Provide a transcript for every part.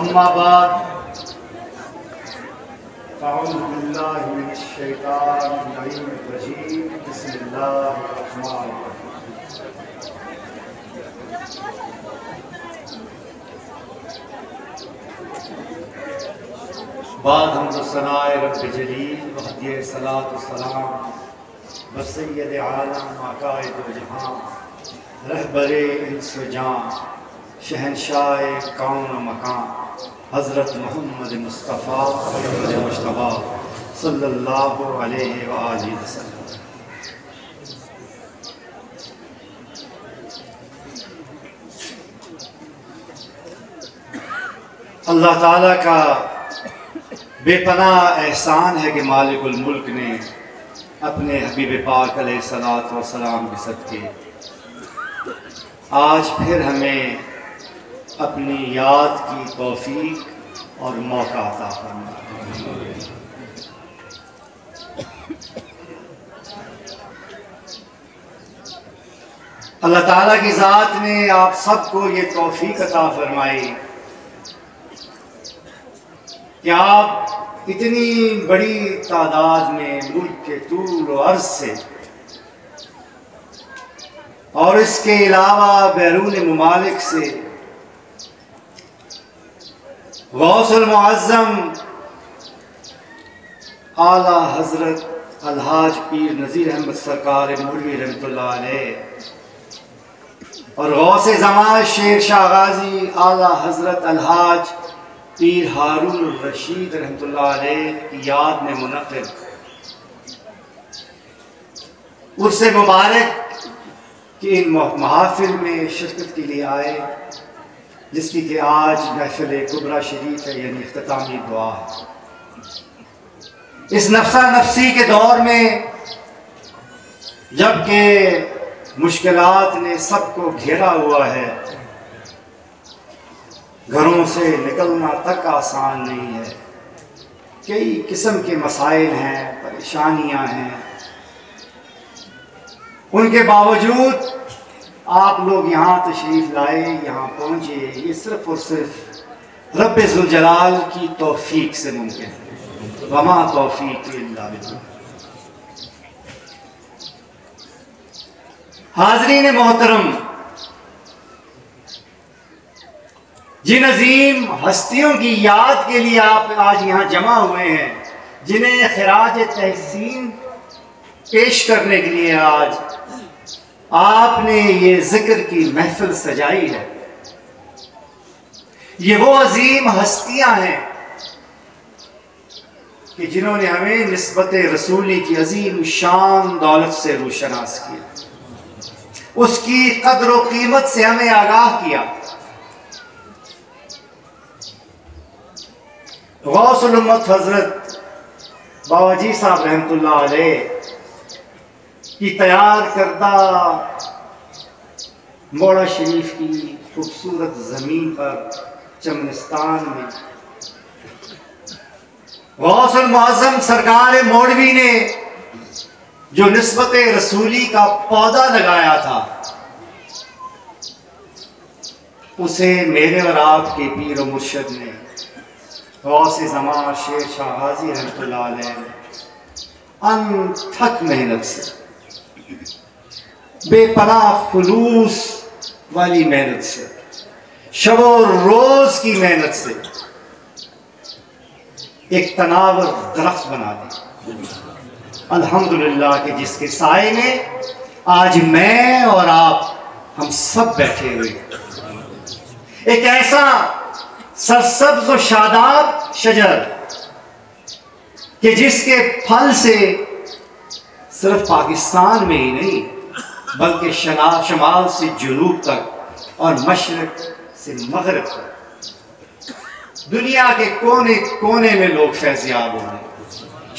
अम्मा बाद अऊज़ु बिल्लाहि मिनश शैतानिर रजीम बिस्मिल्लाहिर रहमानिर रहीम। बाद हमदो सनाए रब्ब जलील वहदिय सलात व सलाम व सय्यद आलम मकाइद जहां रहबरे इंस व जान शहनशाह कौन मकान हज़रत मोहम्मद मुस्तफ़ा मुश्तबा सल्लल्लाहु अलैहि व आलिहि वसल्लम। अल्लाह ताला का बेपनाह एहसान है कि मालिकुल मुल्क ने अपने हबीब पाक अलैहिस्सलातु वस्सलाम के सदके आज फिर हमें अपनी याद की तौफीक और मौका अता फरमाया। अल्लाह ताला की ज़ात ने आप सबको ये तौफीक अता फरमाई कि आप इतनी बड़ी तादाद में मुल्क के तूल और अर्ज़ से और इसके अलावा बैरून मुमालिक से गौसुल मुअज़्ज़म आला हज़रत अलहाज पीर नज़ीर अहमद सरकार मौलवी रहमतुल्लाह अलैह और गौसे ज़मान शेर शाह गाज़ी आला हज़रत अलहाज पीर हारून रशीद रहमतुल्लाह अलैह की याद में मुनक़िद उर्से मुबारक कि इन महाफिल में शिरकत के लिए आए, जिसकी कि आज महफिल कुबरा शरीफ है, यानी इख्तितामी दुआ है। इस नफ्सा नफसी के दौर में जबकि मुश्किलात ने सबको घेरा हुआ है, घरों से निकलना तक आसान नहीं है, कई किस्म के मसाइल हैं, परेशानियां हैं, उनके बावजूद आप लोग यहाँ तशरीफ़ लाए, यहाँ पहुँचे, ये सिर्फ़ और सिर्फ रब्बे ज़ुल जलाल की तौफ़ीक से मुमकिन है। वमा तौफ़ीक़ इल्ला बिल्लाह। हाज़रीन मोहतरम, जिन अजीम हस्तियों की याद के लिए आप आज यहाँ जमा हुए हैं, जिन्हें खिराज तहसीन पेश करने के लिए आज आपने ये जिक्र की महफिल सजाई है, ये वो अजीम हस्तियां हैं कि जिन्होंने हमें निस्बत रसूली की अजीम शान दौलत से रोशनास किया, उसकी कद्र व कीमत से हमें आगाह किया। गौसुल उम्मत हजरत बाबाजी साहब रहमतुल्लाह अलैह की तैयार करदा मोड़ा शरीफ की खूबसूरत ज़मीन पर चमनिस्तान में गौसुल मुअज़्ज़म सरकार मौलवी ने जो निस्बत रसूली का पौधा लगाया था, उसे मेरे और आपके पीर व मुर्शिद ने गौसे ज़मान शेर शाह गाज़ी रहमतुल्लाह अलैह अनथक मेहनत से, बेपनाह खुलूस वाली मेहनत से, शब रोज की मेहनत से एक तनावर दरख्त बना दी। अल्हम्दुलिल्लाह कि जिसके साए में आज मैं और आप हम सब बैठे हुए, एक ऐसा सरसब्ज व शादाब शजर कि जिसके फल से सिर्फ पाकिस्तान में ही नहीं बल्कि शमाल से जुनूब तक और मशरक से मगरब तक दुनिया के कोने कोने में लोग फैज़याब हो रहे।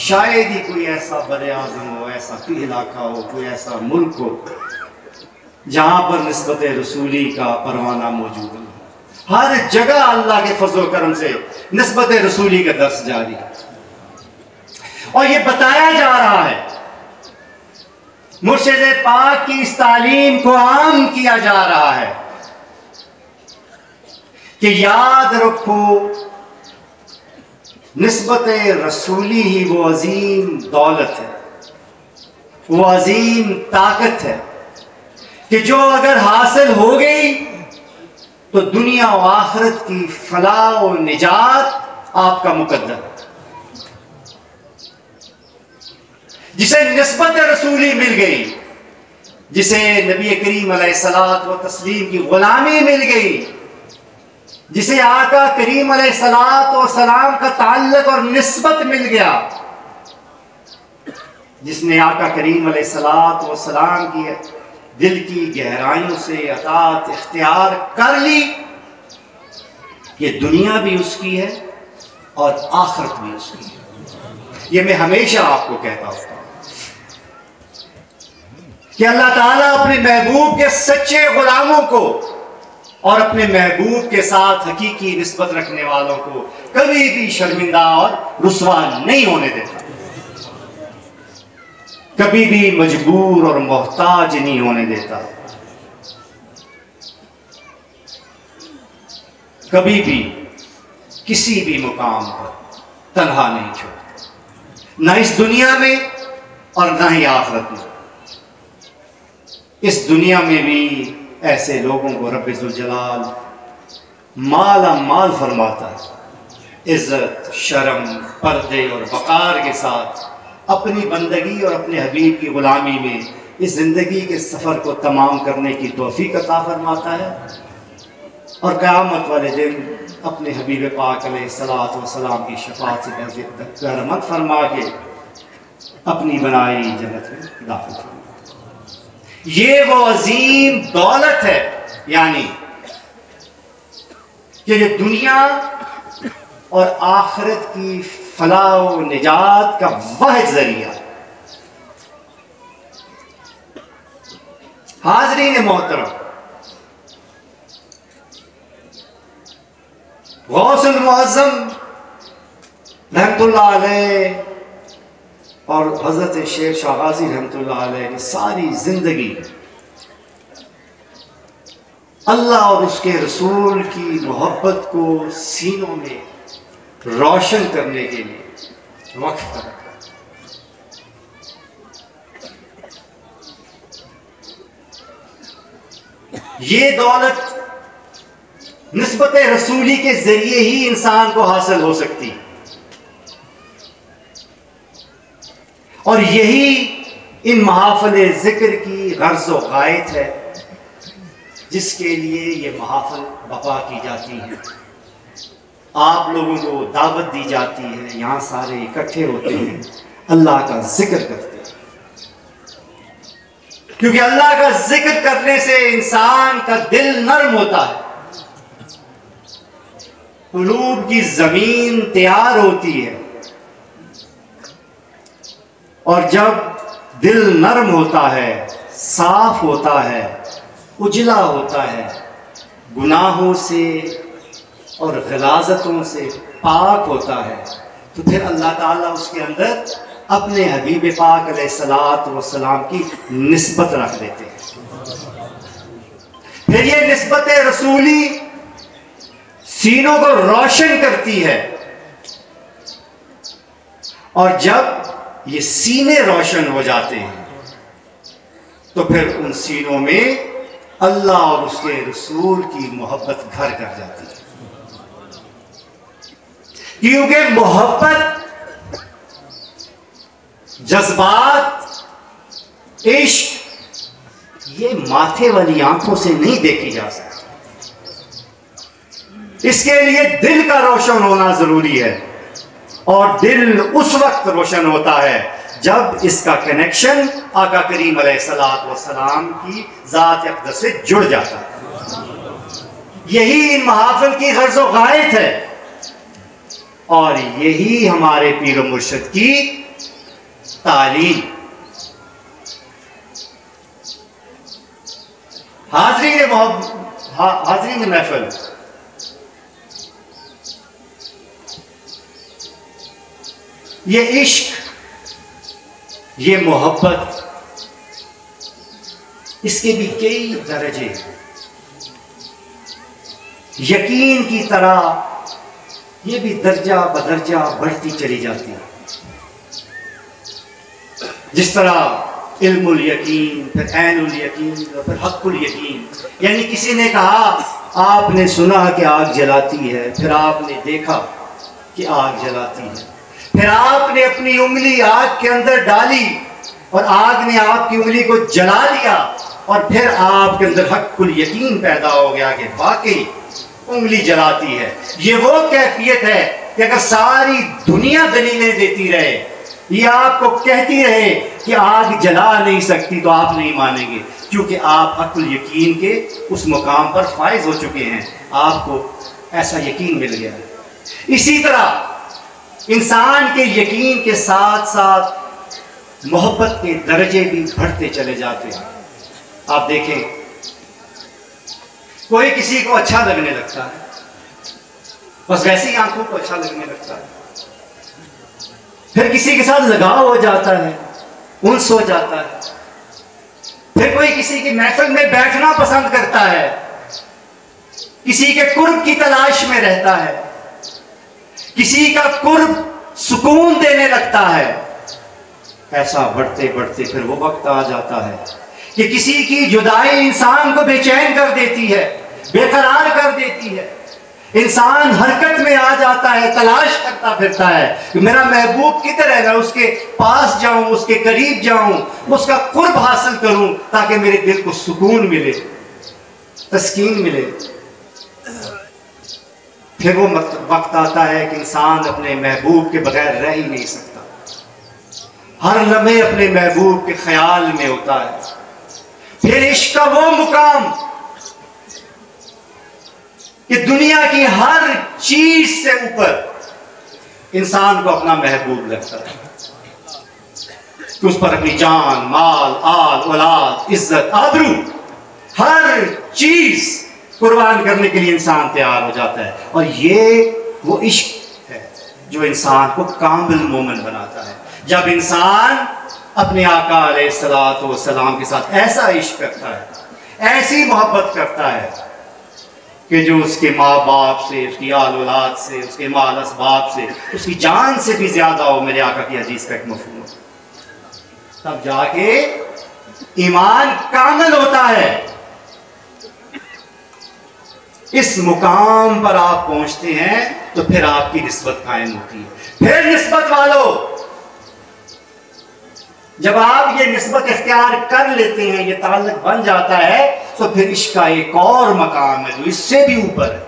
शायद ही कोई ऐसा बड़े आज़म हो, ऐसा कोई इलाका हो, कोई ऐसा मुल्क हो जहाँ पर निस्बत रसूली का परवाना मौजूद हो। हर जगह अल्लाह के फजल करम से निस्बत रसूली का दर्स जारी है और ये बताया जा रहा है, मुर्शिद पाक की इस तालीम को आम किया जा रहा है कि याद रखो निस्बत रसूली ही वो अजीम दौलत है, वो अजीम ताकत है कि जो अगर हासिल हो गई तो दुनिया और आखिरत की फलाह और निजात आपका मुकद्दर है। जिसे निस्बत रसूली मिल गई, जिसे नबी करीम अलैहिस्सलात व तस्लीम की गुलामी मिल गई, जिसे आका करीम अलैहिस्सलात व सलाम का ताल्लुक और निस्बत मिल गया, जिसने आका करीम अलैहिस्सलात व सलाम की दिल की गहराइयों से अतात इख्तियार कर ली, ये दुनिया भी उसकी है और आखिरत भी उसकी है। ये मैं हमेशा आपको कहता हूं कि अल्लाह ताला अपने महबूब के सच्चे गुलामों को और अपने महबूब के साथ हकीकी निस्बत रखने वालों को कभी भी शर्मिंदा और रुसवा नहीं होने देता, कभी भी मजबूर और मोहताज नहीं होने देता, कभी भी किसी भी मुकाम पर तन्हा नहीं छोड़ता, ना इस दुनिया में और ना ही आखिरत में। इस दुनिया में भी ऐसे लोगों को रब्बे जुल जलाल माला माल फरमाता है, इज्जत शर्म पर्दे और वकार के साथ अपनी बंदगी और अपने हबीब की गुलामी में इस जिंदगी के सफर को तमाम करने की तौफीक अता फरमाता है और क़यामत वाले दिन अपने हबीब पाक अलैहिस्सलातु वस्सलाम की शफाअत से रहमत फरमा के अपनी बनाई जन्नत में दाखिल फरमा। ये वो अजीम दौलत है, यानी कि ये दुनिया और आखिरत की फलाह व निजात का वाहिद जरिया। हाज़रीन मोहतरम, गौसुल मुअज़्ज़म रहमतुल्लाह अलैह और हज़रत शेर शाह गाज़ी रहमतुल्लाह अलैह ने सारी जिंदगी अल्लाह और उसके रसूल की मोहब्बत को सीनों में रोशन करने के लिए वक्फ कर रखा। ये दौलत निस्बत रसूली के जरिए ही इंसान को हासिल हो सकती है और यही इन महाफिल जिक्र की गर्ज व गायत है जिसके लिए ये महाफिल बपा की जाती है। आप लोगों को दावत दी जाती है, यहाँ सारे इकट्ठे होते हैं, अल्लाह का जिक्र करते हैं, क्योंकि अल्लाह का जिक्र करने से इंसान का दिल नर्म होता है, कुलूब की जमीन तैयार होती है और जब दिल नर्म होता है, साफ होता है, उजला होता है, गुनाहों से और गलाजतों से पाक होता है, तो फिर अल्लाह ताला उसके अंदर अपने हबीब पाक अलैहिस्सलातु वस्सलाम की निस्बत रख देते हैं। फिर ये निस्बत रसूली सीनों को रोशन करती है और जब ये सीने रोशन हो जाते हैं तो फिर उन सीनों में अल्लाह और उसके रसूल की मोहब्बत घर कर जाती है, क्योंकि मोहब्बत, जज्बात, इश्क ये माथे वाली आंखों से नहीं देखी जा सकती। इसके लिए दिल का रोशन होना जरूरी है और दिल उस वक्त रोशन होता है जब इसका कनेक्शन आका करीम अलैहिस्सलातु वस्सलाम की जात अक़दस से जुड़ जाता है। यही इन महाफिल की गर्ज़ व गायत है और यही हमारे पीर व मुर्शिद की तालीम। हाज़रीन महफिल, ये इश्क, ये मोहब्बत, इसके भी कई दर्जे। यकीन की तरह ये भी दर्जा बदर्जा बढ़ती चली जाती है। जिस तरह इल्मुल यकीन, फिर ऐनुल यकीन, फिर हक़्क़ुल यकीन। यानी किसी ने कहा, आपने सुना कि आग जलाती है, फिर आपने देखा कि आग जलाती है, फिर आपने अपनी उंगली आग के अंदर डाली और आग ने आपकी उंगली को जला लिया, और फिर आपके अंदर हक़्क़ुल यकीन पैदा हो गया कि वाकई उंगली जलाती है। ये वो कैफियत है कि अगर सारी दुनिया दलीलें देती रहे, ये आपको कहती रहे कि आग जला नहीं सकती, तो आप नहीं मानेंगे, क्योंकि आप हक़्क़ुल यकीन के उस मुकाम पर फाइज हो चुके हैं, आपको ऐसा यकीन मिल गया। इसी तरह इंसान के यकीन के साथ साथ मोहब्बत के दर्जे भी बढ़ते चले जाते हैं। आप देखें, कोई किसी को अच्छा लगने लगता है, बस वैसे ही आंखों को अच्छा लगने लगता है, फिर किसी के साथ लगाव हो जाता है, उन्स हो जाता है, फिर कोई किसी की महफिल में बैठना पसंद करता है, किसी के कुर्ब की तलाश में रहता है, किसी का कुर्ब सुकून देने लगता है। ऐसा बढ़ते बढ़ते फिर वो वक्त आ जाता है कि किसी की जुदाई इंसान को बेचैन कर देती है, बेकरार कर देती है। इंसान हरकत में आ जाता है, तलाश करता फिरता है कि मेरा महबूब किधर है, मैं उसके पास जाऊं, उसके करीब जाऊं, उसका कुर्ब हासिल करूं, ताकि मेरे दिल को सुकून मिले, तस्कीन मिले। फिर वो वक्त आता है कि इंसान अपने महबूब के बगैर रह ही नहीं सकता, हर लम्हे अपने महबूब के ख्याल में होता है। फिर इश्क का वो मुकाम कि दुनिया की हर चीज से ऊपर इंसान को अपना महबूब लगता है, कि उस पर अपनी जान, माल, आल, औलाद, इज्जत, आबरू, हर चीज कुर्बान करने के लिए इंसान तैयार हो जाता है। और ये वो इश्क है जो इंसान को कामिल मोमिन बनाता है। जब इंसान अपने आका अलैहिस्सलातु वस्सलाम के साथ ऐसा इश्क करता है, ऐसी मोहब्बत करता है कि जो उसके माँ बाप से, उसकी आल औलाद से, उसके माल असबाब से, उसकी जान से भी ज्यादा हो, मेरे आका की हदीस का एक मफहूम, तब जाके ईमान कामिल होता है। इस मुकाम पर आप पहुंचते हैं तो फिर आपकी निस्बत कायम होती है। फिर निस्बत वालों, जब आप ये निस्बत इख्तियार कर लेते हैं, ये ताल्लुक बन जाता है, तो फिर इसका एक और मकाम है जो इससे भी ऊपर है,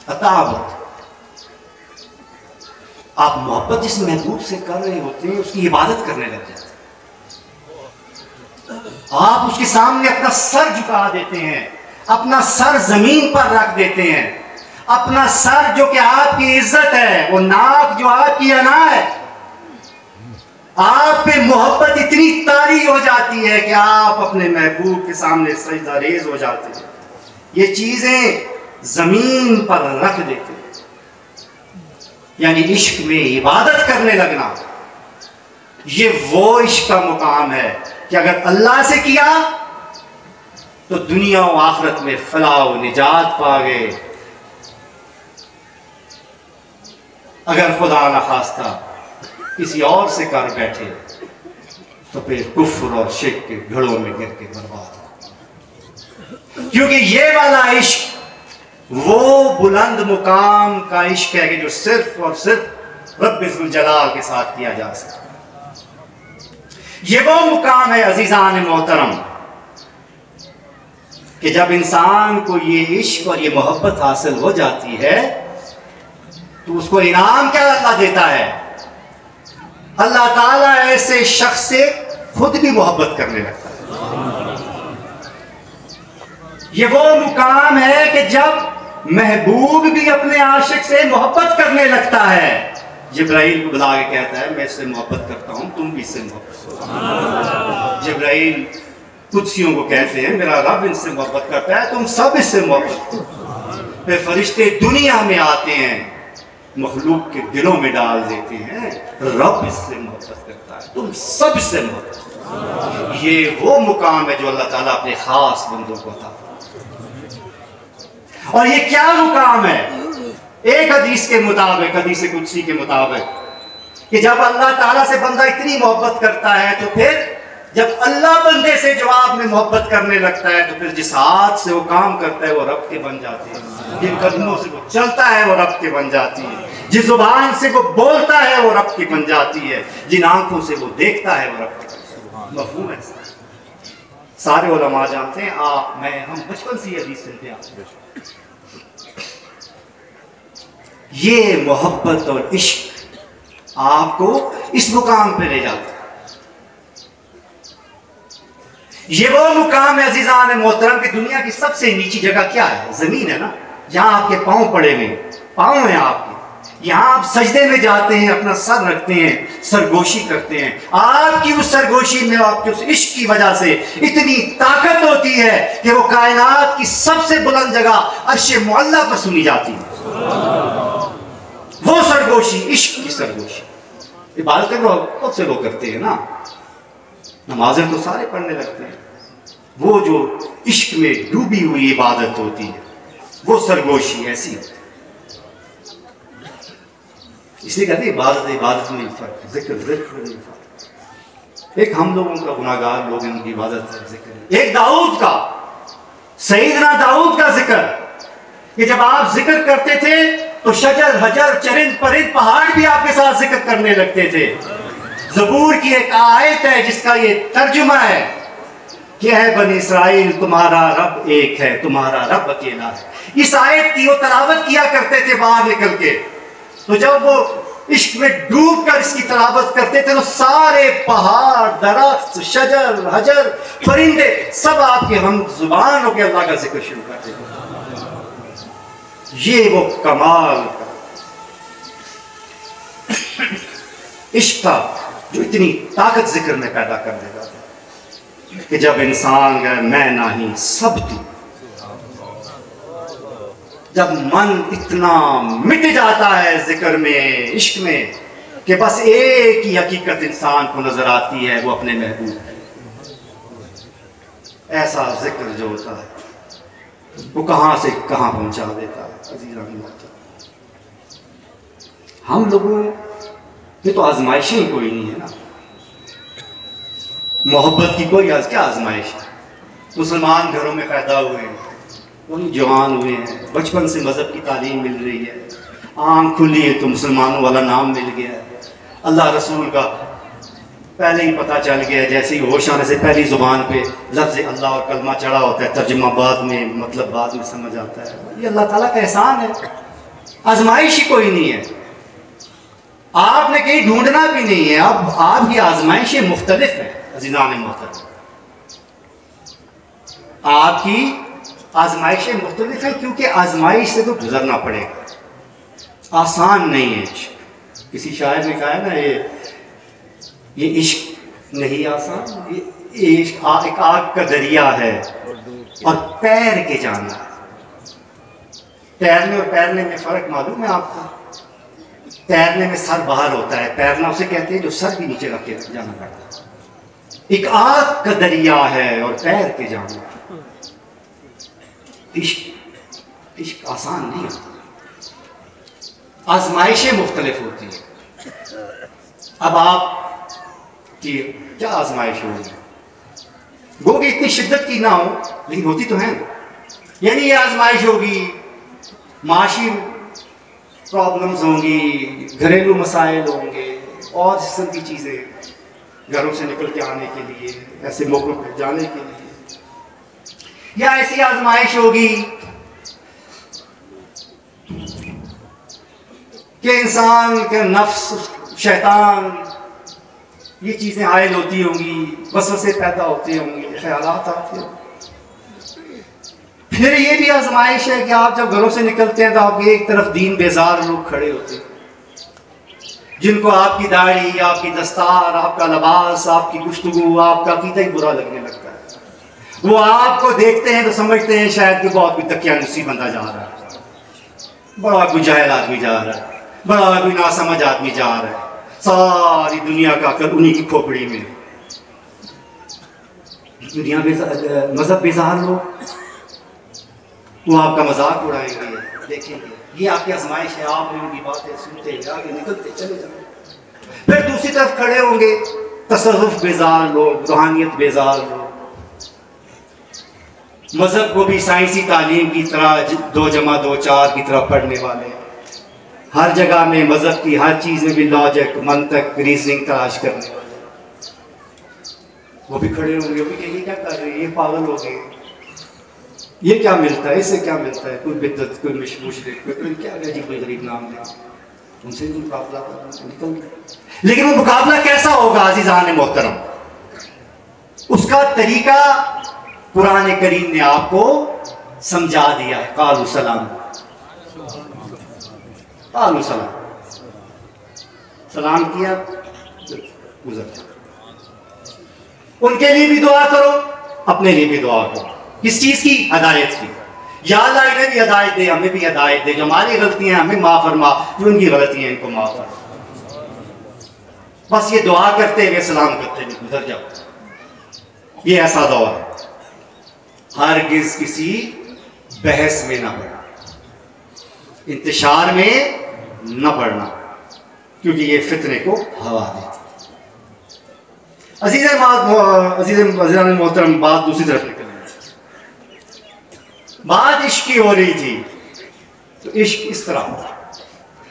अताबत। आप मोहब्बत जिस महबूब से कर रहे होते हैं, उसकी इबादत करने लग जाते हैं। आप उसके सामने अपना सर झुका देते हैं, अपना सर जमीन पर रख देते हैं, अपना सर जो कि आपकी इज्जत है, वो नाक जो आपकी अना है, आप पे मोहब्बत इतनी तारी हो जाती है कि आप अपने महबूब के सामने सजदा रेज हो जाते हैं, ये चीजें जमीन पर रख देते हैं। यानी इश्क में इबादत करने लगना, ये वो इश्क का मुकाम है कि अगर अल्लाह से किया तो दुनिया और आखिरत में फलाह निजात पा गए, अगर खुदा न खास्ता किसी और से कर बैठे तो फिर कुफ्र और शिर्क के घड़ों में गिर के बर्बाद। क्योंकि ये वाला इश्क वो बुलंद मुकाम का इश्क है कि जो सिर्फ और सिर्फ रब्बे ज़ुल जलाल के साथ किया जा सकता। ये वो मुकाम है अजीजान मोहतरम कि जब इंसान को ये इश्क और ये मोहब्बत हासिल हो जाती है तो उसको इनाम क्या अल्लाह देता है? अल्लाह ताला ऐसे शख्स से खुद भी मोहब्बत करने लगता है। ये वो मुकाम है कि जब महबूब भी अपने आशिक से मोहब्बत करने लगता है, जिब्राइल को बुला के कहता है मैं इससे मोहब्बत करता हूं, तुम भी इससे मोहब्बत करो। जिब्राइल कुदसियों को कहते हैं मेरा रब इनसे मोहब्बत करता है, तुम सब इससे मोहब्बत करो। फिर फरिश्ते दुनिया में आते हैं मखलूक के दिलों में डाल देते हैं। रब इससे मोहब्बत करता है, तुम सब से मोहब्बत। ये वो मुकाम है जो अल्लाह ताला अपने खास बंदों को अता करता है। और ये क्या मुकाम है? एक हदीस के मुताबिक, हदीस कुदसी के मुताबिक, कि जब अल्लाह ताला से बंदा इतनी मोहब्बत करता है तो फिर जब अल्लाह बंदे से जवाब में मोहब्बत करने लगता है तो फिर जिस हाथ से वो काम करता है वो रब के बन जाते हैं, जिन कदमों से वो चलता है वो रब के बन जाती है, जिस जुबान से वो बोलता है वो रब की बन जाती है, जिन आंखों से वो देखता है वो रब की। मफहूम है? सारे उलमा जानते हैं। हम बचपन से ये हदीस सुनते हैं। ये मोहब्बत और इश्क आपको इस मुकाम पे ले जाता है। ये वो मुकाम है अजीजान मोहतरम की दुनिया की सबसे नीची जगह क्या है? जमीन है ना, जहां आपके पांव पड़े हुए, पांव हैं आपके, यहां आप सजदे में जाते हैं, अपना सर रखते हैं, सरगोशी करते हैं। आपकी उस सरगोशी में, आपके उस इश्क की वजह से इतनी ताकत होती है कि वो कायनात की सबसे बुलंद जगह अर्श मुअल्ला पर सुनी जाती है। वो सरगोशी, इश्क की सरगोशी। इबादतें बहुत से लोग करते हैं ना, नमाजें तो सारे पढ़ने लगते हैं। वो जो इश्क में डूबी हुई इबादत होती है, वो सरगोशी ऐसी होती है। इसलिए कहते हैं इबादत इबादत में फर्क, जिक्र जिक्र में फर्क। एक हम लोगों का गुनाहगार लोग हैं, उनकी इबादत है, जिक्र। एक दाऊद का, सईदना दाऊद का जिक्र, कि जब आप जिक्र करते थे तो शजर हजर चरिंद परिंद पहाड़ भी आपके साथ जिक्र करने लगते थे। ज़बूर की एक आयत है जिसका ये तर्जुमा है कि है बनी इस्राइल तुम्हारा रब एक है, तुम्हारा रब अकेला है। इस आयत की वो तलावत किया करते थे बाहर निकल के। तो जब वो इश्क में डूब कर इसकी तलावत करते थे तो सारे पहाड़, दरख्त, शजर हजर परिंदे सब आपके हम जुबान होकर अल्लाह का जिक्र शुरू करते थे। ये वो कमाल का इश्क था जो इतनी ताकत जिक्र में पैदा कर देता था कि जब इंसान गए मैं नहीं सब तू, जब मन इतना मिट जाता है जिक्र में, इश्क में, कि बस एक ही हकीकत इंसान को नजर आती है, वो अपने महबूब है। ऐसा जिक्र जो होता है वो कहां से कहां पहुंचा देता है। हम लोगों में तो आजमाइशें कोई नहीं है ना, मोहब्बत की कोई क्या आजमाइश है? मुसलमान घरों में पैदा हुए हैं, वही जवान हुए हैं, बचपन से मजहब की तालीम मिल रही है, आँख खुली है तो मुसलमानों वाला नाम मिल गया है, अल्लाह रसूल का पहले ही पता चल गया, जैसे ही होश आने से पहली जुबान पे लफ्ज़ अल्लाह और कलमा चढ़ा होता है, तर्जुमा बाद में, मतलब बाद में समझ आता है। ये अल्लाह ताला का एहसान है, आजमाइश ही कोई नहीं है, आपने कहीं ढूंढना भी नहीं है। अब आपकी आजमाइशें मुख्तलिफ है अज़ीज़ान मोहतरम, आपकी आजमाइशें मुख्तलिफ है क्योंकि आजमाइश से तो गुजरना पड़ेगा, आसान नहीं है। किसी शायर ने कहा है ना, ये इश्क नहीं आसान, ये इश्क एक आग का दरिया है और तैर के जाना है। तैरने और तैरने में फर्क मालूम है आपको? तैरने में सर बाहर होता है, तैरना उसे कहते हैं जो सर भी नीचे रख के जाना पड़ता है। एक आग का दरिया है और तैर के जाना। इश्क आसान नहीं होता, आजमाइशें मुख्तलिफ होती हैं। अब आप कि क्या आजमाइश होगी, गो कि इतनी शिद्दत की ना हो लेकिन होती तो है। यानी ये आजमाइश होगी, माशी प्रॉब्लम्स होंगी, घरेलू मसाइल होंगे और इस तरह की चीज़ें, घरों से निकल के आने के लिए, ऐसे मौक़ों पर जाने के लिए, या ऐसी आजमाइश होगी कि इंसान के नफ्स, शैतान, ये चीज़ें हायल होती होंगी, वसवसे पैदा होते होंगे, ख्यालात आते होंगे। फिर ये भी आजमाइश है कि आप जब घरों से निकलते हैं तो आपके एक तरफ दीन बेजार लोग खड़े होते हैं, जिनको आपकी दाढ़ी, आपकी दस्तार, आपका लिबास, आपकी गुफ्तगू, आपका अकीदा ही बुरा लगने लगता है। वो आपको देखते हैं तो समझते हैं शायद कि बहुत कोई तकिया नुसी बंदा जा रहा है, बड़ा कोई जाहिल आदमी जा रहा है। बड़ा कोई नासमझ आदमी जा रहा है, सारी दुनिया का अकल उन्हीं की खोपड़ी में। दुनिया मजहब बेजार लोग वो आपका मजाक उड़ाएंगे, देखेंगे ये आपकी आजमाइश है, आप उनकी बातें सुनते आगे निकलते चले जाएंगे। फिर दूसरी तरफ खड़े होंगे तसव्वुफ बेजार लोग, रूहानियत बेजार लोग, मजहब को भी साइंसी तालीम की तरह 2 जमा 2 4 की तरह पढ़ने वाले, हर जगह में मजहब की हर चीज में भी लॉजिक, मंतक, रीजनिंग तलाश करने वाले, वो भी खड़े होंगे, वो भी कहेंगे क्या कर रहे हैं, ये पागल हो गए, ये क्या मिलता है, इससे क्या मिलता है, कोई बिद्दत, कोई मुशरिक, कोई क्या जी, कोई गरीब नाम है, उनसे भी मुकाबला करना। लेकिन वो मुकाबला कैसा होगा अजीज़ान मोहतरम, उसका तरीका कुरान करीम ने आपको समझा दिया है। कालू सलाम, कालू सलाम, सलाम किया गुजर, उनके लिए भी दुआ करो, अपने लिए भी दुआ करो। किस चीज की? हिदायत की। या अल्लाह इन्हें भी हिदायत दे, हमें भी हिदायत दे, जो हमारी गलतियां हमें माफ फरमा, जो उनकी गलतियां इनको माफ फरमा। बस ये दुआ करते हुए सलाम करते हुए गुजर जाओ। ये ऐसा दौर है, हरगिज किसी बहस में ना पड़ना, इंतशार में न पड़ना, क्योंकि ये फितने को हवा देती। अजीज़ मोहतरम, बात दूसरी तरफ निकल, बात इश्क की हो रही थी, तो इश्क इस तरह,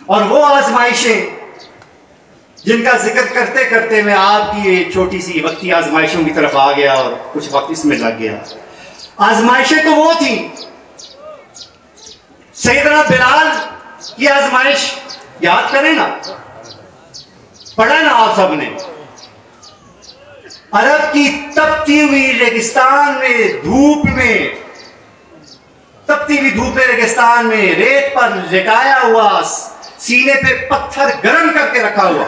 और वो आजमाइशें जिनका जिक्र करते करते मैं आपकी ये छोटी सी वक्ती आजमाइशों की तरफ आ गया और कुछ वक्त इसमें लग गया। आजमाइशें तो वो थी, सैयदना बिलाल की आजमाइश याद करें ना, पढ़ा ना आप सबने, अरब की तपती हुई रेगिस्तान में, धूप में, तपती हुई धूप में रेगिस्तान में, रेत पर लिटाया हुआ, सीने पे पत्थर गर्म करके रखा हुआ,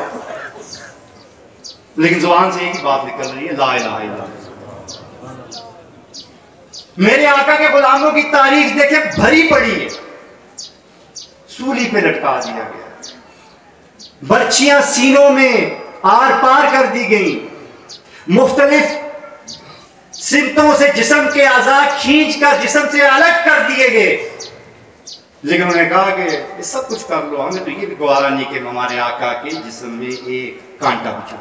लेकिन जुबान से एक ही बात निकल रही है, ला इलाहा इल्लल्लाह। मेरे आका के गुलामों की तारीख देखे भरी पड़ी है, सूली पे लटका दिया गया, बर्छियां सीनों में आर पार कर दी गई, मुख्तलिफ सिमतों से जिस्म के आजाद खींच कर जिस्म से अलग कर दिए गए, लेकिन उन्होंने कहा कि ये सब कुछ कर लो, हमें तो ये भी गवारा नहीं कि हमारे आका के जिस्म में एक कांटा बचा।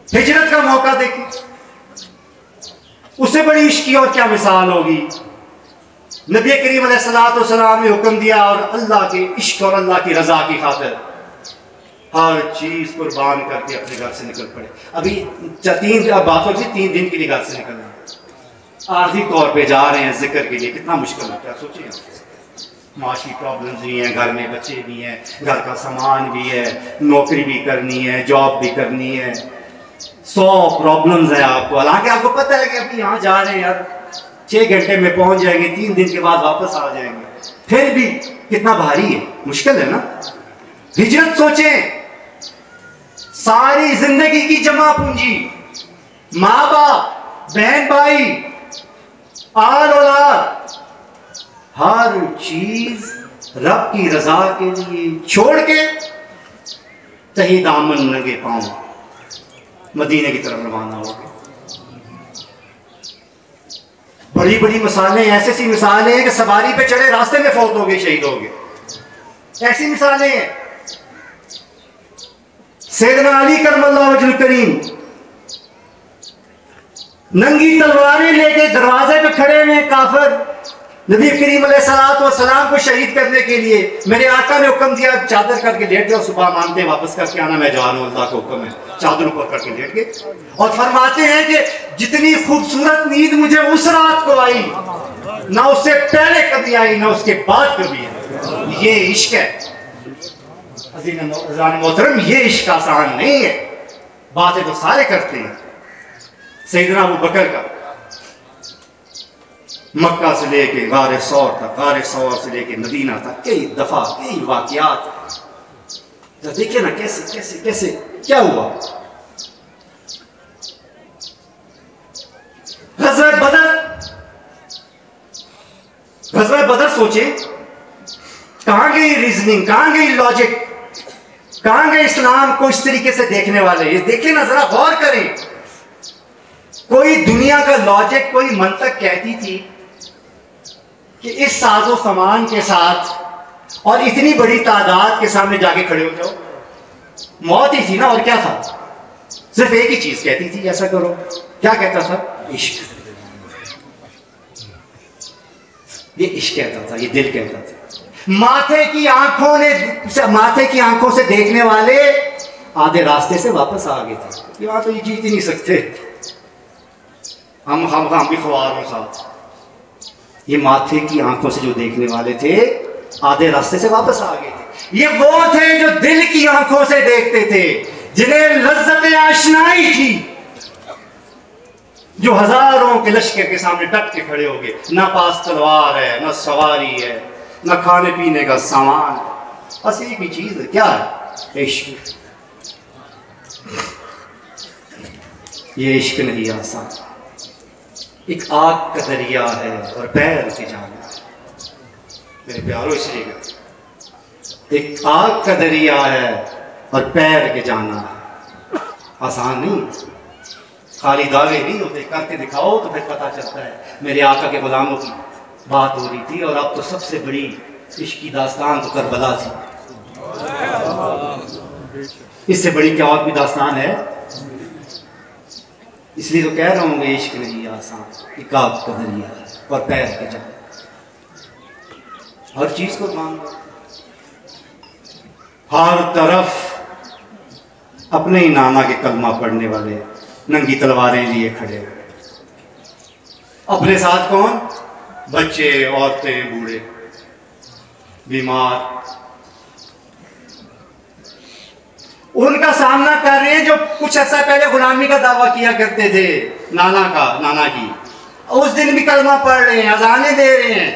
हिजरत का मौका देखिए, उससे बड़ी इश्क की और क्या मिसाल होगी। नबी करीम अलैहिस्सलाम ने हुक्म दिया और अल्लाह के इश्क और अल्लाह की रजा की खातिर हर चीज कुर्बान करके अपने घर से निकल पड़े। अभी 3 बातों से 3 दिन के लिए घर से निकलना, आर्थिक तौर पे जा रहे हैं जिक्र के लिए, कितना मुश्किल होता है सोचिए। माशी प्रॉब्लम्स भी हैं, घर में बच्चे भी हैं, घर का सामान भी है, नौकरी भी करनी है, जॉब भी करनी है, 100 प्रॉब्लम्स है आपको। हालांकि आपको पता है कि अभी यहाँ जा रहे हैं यार, 6 घंटे में पहुंच जाएंगे, 3 दिन के बाद वापस आ जाएंगे, फिर भी कितना भारी है, मुश्किल है ना। हिजरत सोचें, सारी जिंदगी की जमा पूंजी, माँ बाप, बहन भाई, आल औलाद, हर चीज रब की रजा के लिए छोड़ के तही दामन नंगे पांव मदीने की तरफ रवाना हो गए। बड़ी बड़ी मिसालें, ऐसी सी मिसालें हैं कि सवारी पे चढ़े रास्ते में फौत हो गए, शहीद हो गए, ऐसी मिसालें हैं। सैयदना अली करमल्लाहु वजहुल करीम नंगी तलवारें लेके दरवाजे पे खड़े हुए, काफिर नबी करीम अलैहिस्सलाम को शहीद करने के लिए मेरे आका ने हुक्म दिया चादर करके लेट जाओ, सुबह मानते वापस करके आना, मैं जा रहा हूं, अल्लाह का हुक्म है। चादर ऊपर करके लेट गए और फरमाते हैं कि जितनी खूबसूरत नींद मुझे उस रात को आई, ना उससे पहले कभी आई, ना उसके बाद कभी आई। ये इश्क है मोहतरम, ये इश्क आसान नहीं है। बातें तो सारे करते हैं। सैयदना अबू बकर का मक्का से लेके गारे सौर तक, गारे सौर से लेके मदीना तक कई दफा कई वाकयात, तो देखिए ना कैसे कैसे कैसे क्या हुआ। गज़वा बदर सोचे, कहां गई रीजनिंग, कहां गई लॉजिक, कहां गए इस्लाम को इस तरीके से देखने वाले? ये देखें ना, जरा गौर करें। कोई दुनिया का लॉजिक, कोई मंतक कहती थी कि इस साजो सामान के साथ और इतनी बड़ी तादाद के सामने जाके खड़े हो जाओ, मौत ही थी ना, और क्या था? सिर्फ एक ही चीज कहती थी, ऐसा करो। क्या कहता था? इश्क। ये इश्क कहता था, ये दिल कहता था। माथे की आंखों से देखने वाले आधे रास्ते से वापस आ गए थे। ये तो ये जीत ही नहीं सकते, हम भी ख्वार हो साथ। ये माथे की आंखों से जो देखने वाले थे आधे रास्ते से वापस आ गए थे। ये वो थे जो दिल की आंखों से देखते थे, जिन्हें लज्जत आशनाई थी, जो हजारों के लश्कर के सामने डट के खड़े हो गए। ना पास तलवार है, ना सवारी है, ना खाने पीने का सामान है, बस एक ही चीज है। क्या है? इश्क। ये इश्क नहीं आसान, एक आग का दरिया है और पैर के जाना। मेरे प्यारो, इसलिए एक आग का दरिया है और पैर के जाना आसान नहीं। खाली दावे नहीं होते, करके दिखाओ तो फिर पता चलता है। मेरे आका के गुलामों की बात हो रही थी, और अब तो सबसे बड़ी इश्क की दास्तान तो करबला थी। इससे बड़ी क्या और भी दास्तान है? इसलिए तो कह रहा हूँ कि इश्क नहीं आसान, एक आग का दरिया और पैर के जाना। हर चीज को मांगो, हर तरफ अपने ही नाना के कलमा पढ़ने वाले नंगी तलवारें लिए खड़े हैं। अपने साथ कौन? बच्चे, औरतें, बूढ़े, बीमार, उनका सामना कर रहे हैं जो कुछ ऐसा पहले गुलामी का दावा किया करते थे, नाना की। उस दिन भी कलमा पढ़ रहे हैं, अजाने दे रहे हैं।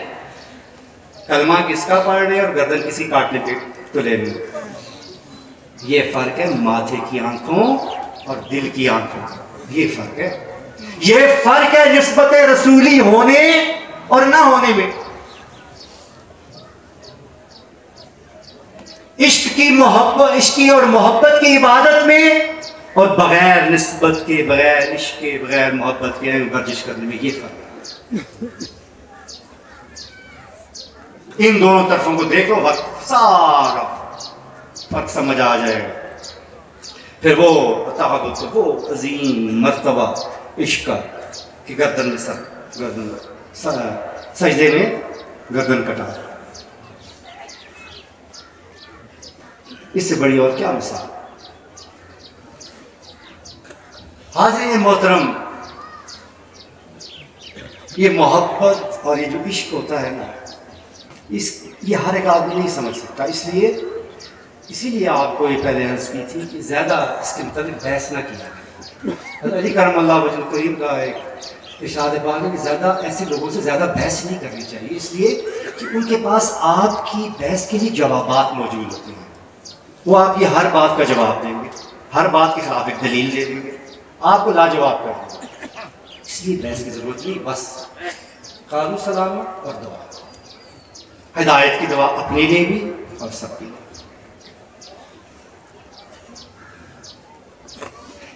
कलमा किसका पढ़ रहे हैं और गर्दन किसी काटने पे तुले में। ये फर्क है माथे की आंखों और दिल की आंखों, ये फर्क है। ये फर्क है निस्बत रसूली होने और ना होने में। इश्क की और मोहब्बत की इबादत में और बगैर निस्बत के, बगैर इश्क के, बगैर मोहब्बत के वर्जिश करने में, ये फर्क है। इन दोनों तरफों को देखो, सारा फर्क समझ आ जाएगा। फिर वो अजीम मर्तबा इश्क का कि गर्दन सजदे में गर्दन कटा। इससे बड़ी और क्या मिसाल? हाज़िर मोहतरम, ये मोहब्बत और ये जो इश्क होता है ना, ये हर एक आदमी नहीं समझ सकता। इसीलिए आपको ये पहले अर्ज की थी कि ज़्यादा इसके मतलब बहस ना किया। अली करमल्लाह वजह करीम का एक इरशाद पाक है कि ज़्यादा ऐसे लोगों से ज़्यादा बहस नहीं करनी चाहिए, इसलिए कि उनके पास आपकी बहस के लिए जवाबात मौजूद होते हैं। वो आपकी हर बात का जवाब देंगे, हर बात के खिलाफ एक दलील दे देंगे, आपको लाजवाब कर देंगे। इसलिए बहस की ज़रूरत नहीं, बस कानून सलाम और दुआ, हिदायत की दुआ अपने लिए भी और सबके लिए।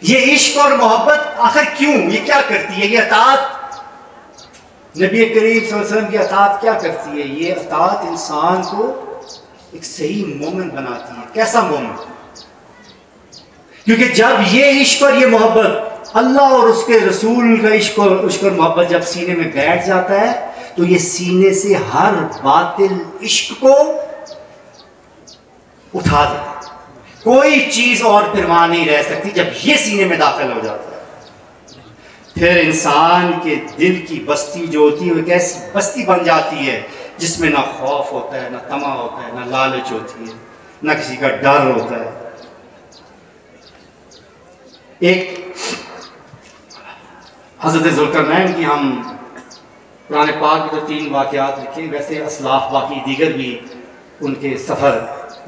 ये इश्क और मोहब्बत आखिर क्यों, ये क्या करती है? ये अताअत, नबी करीम सल्लल्लाहु अलैहि वसल्लम की अताअत क्या करती है? ये अताअत इंसान को एक सही मोमिन बनाती है। कैसा मोमिन? क्योंकि जब ये इश्क और ये मोहब्बत, अल्लाह और उसके रसूल का इश्क और मोहब्बत जब सीने में बैठ जाता है, तो ये सीने से हर बातिल इश्क को उठा देता है। कोई चीज और फिर वहां नहीं रह सकती जब ये सीने में दाखिल हो जाता है। फिर इंसान के दिल की बस्ती जो होती है वो कैसी बस्ती बन जाती है, जिसमें ना खौफ होता है, ना तमा होता है, ना लालच होती है, ना किसी का डर होता है। एक हज़रत ज़ुल्करनैन की हम कुरान पाक में तो 3 वाक़यात लिखे, वैसे असलाफ बाकी दीगर भी उनके सफ़र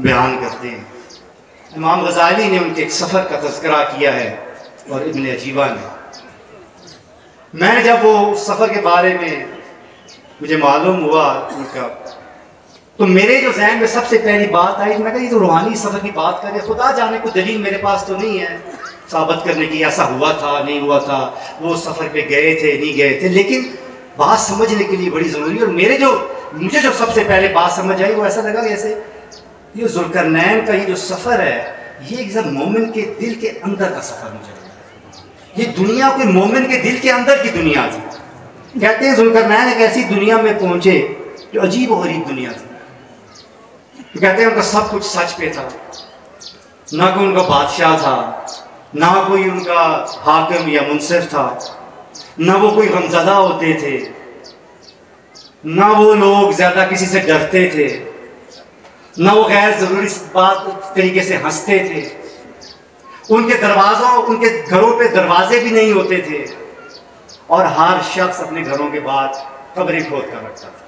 बयान करते हैं। इमाम गज़ाली ने उनके एक सफ़र का तज़किरा किया है और इब्न अजीबा ने। मैंने जब वो सफ़र के बारे में मुझे मालूम हुआ उनका, तो मेरे जो जहन में सबसे पहली बात आई, मैं कहा ये तो रूहानी सफ़र की बात कर रहे, खुदा जाने को दलील मेरे पास तो नहीं है साबित करने की ऐसा हुआ था नहीं हुआ था, वो सफ़र पे गए थे नहीं गए थे, लेकिन बात समझने के लिए बड़ी ज़रूरी है। और मुझे जो सबसे पहले बात समझ आई वो ऐसा लगा जैसे ये ज़ुल्करनैन का ये जो सफ़र है ये एकदम मोमिन के दिल के अंदर का सफ़र मुझे लगा। ये दुनिया कोई मोमिन के दिल के अंदर की दुनिया थी। कहते हैं ज़ुल्करनैन एक ऐसी दुनिया में पहुंचे जो अजीब और गरीब दुनिया थी। कहते हैं उनका सब कुछ सच पे था, ना कोई उनका बादशाह था, ना कोई उनका हाकिम या मुनसिफ था, ना वो कोई गमज़दा होते थे, ना वो लोग ज़्यादा किसी से डरते थे, ना वो गैर ज़रूरी बात तरीके से हंसते थे। उनके घरों पे दरवाजे भी नहीं होते थे और हर शख्स अपने घरों के बाद कब्रें खोद कर रखता था।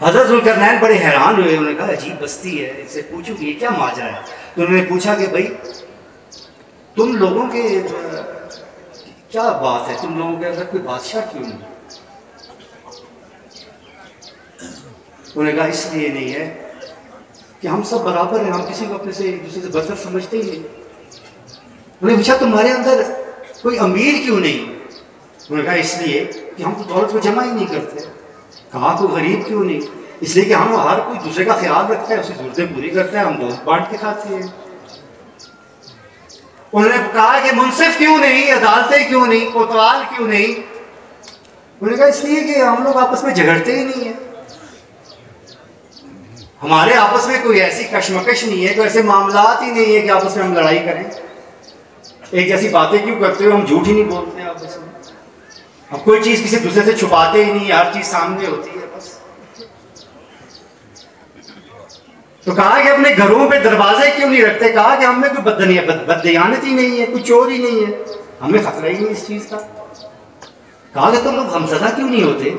हज़रत ज़ुल्करनैन बड़े हैरान हुए, उन्होंने कहा अजीब बस्ती है, इनसे पूछूं कि ये क्या माजरा है। तो उन्होंने पूछा कि भाई तुम लोगों के क्या बात है, तुम लोगों के अंदर कोई बादशाह क्यों नहीं? उन्होंने कहा इसलिए नहीं है कि हम सब बराबर हैं, हम किसी को अपने से एक दूसरे से बरतर समझते ही नहीं। उन्होंने पूछा तुम्हारे अंदर कोई अमीर क्यों नहीं? उन्होंने कहा इसलिए कि हम तो दौलत को जमा ही नहीं करते। कहा कोई गरीब क्यों नहीं? इसलिए कि हम हर कोई दूसरे का ख्याल रखता है, उसकी जरूरतें पूरी करता है, हम दोस्त बांट के खाते हैं। उन्होंने कहा कि मुनसिफ क्यों नहीं, अदालतें क्यों नहीं, कोतवाल क्यों नहीं? उन्होंने कहा इसलिए कि हम लोग आपस में झगड़ते ही नहीं है, हमारे आपस में कोई ऐसी कशमकश नहीं है, कोई ऐसे मामलात ही नहीं है कि आपस में हम लड़ाई करें। एक जैसी बातें क्यों करते हो, हम झूठ ही नहीं बोलते हैं आपस में, हम कोई चीज़ किसी दूसरे से छुपाते ही नहीं, हर चीज़ सामने होती है बस। तो कहा कि अपने घरों पे दरवाजे क्यों नहीं रखते? कहा कि हमें कोई बददयानत ही नहीं है, कोई चोर ही नहीं है, हमें खतरा ही नहीं इस चीज़ का। कहा कि तुम लोग गमज़दा क्यों नहीं होते,